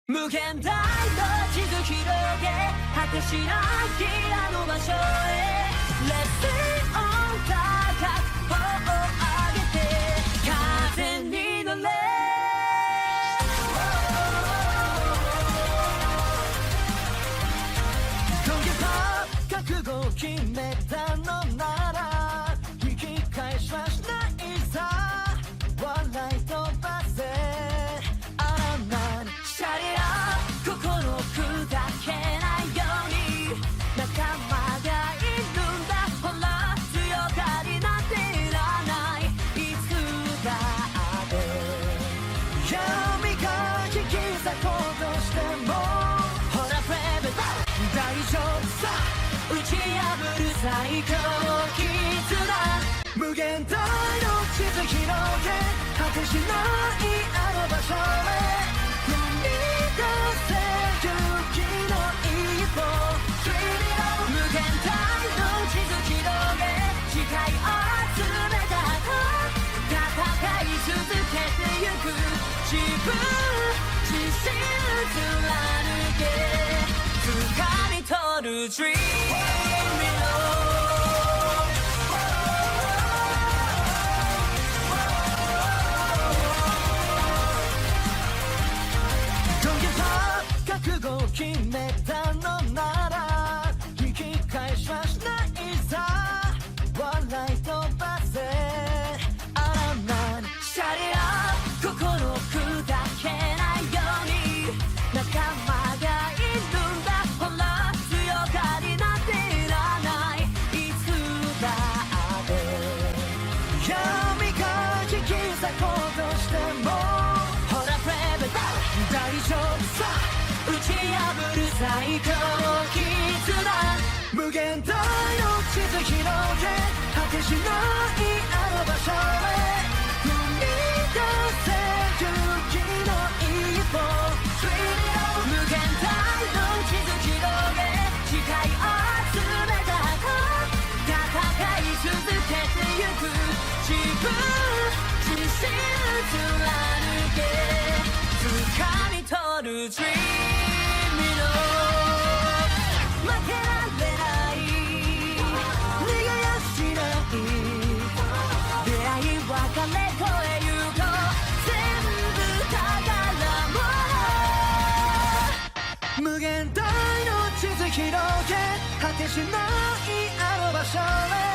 無限大の地図広げ果てしないあの場所へ Let's sing on 高く頬を上げて風に乗れ覚悟を決めたのなら引き返しはしないさ笑い飛ばせあらなんシャリラ心砕けないように仲間がいるんだほら強がりなんていらないいつだって闇が引き裂こうとしてもほらブレイブ大丈夫さ打ち破る最強の絆無限大の地図広げ果てしないあの場所へ踏み出せ勇気の一歩 Dream it out 無限大の地図広げ誓い集めた戦い続けてゆく自分自身貫け掴み取る Dream覚悟を決めたのなら引き返しはしないさ笑い飛ばせあらなんシャリラ心砕けないように仲間がいるんだほら強がりなんていらないいつだって闇が引き裂こうとしてもほらブレイブ大丈夫さ打ち破る最強の絆無限大の地図広げ果てしないあの場所へ踏み出せ勇気の一歩 Dream it out 無限大の地図広げ誓い集めた戦い続けてゆく自分自身貫け掴み取る Dream負けられない逃げやしない出会い別れ越えゆこう全部宝物無限大の地図広げ果てしないあの場所へ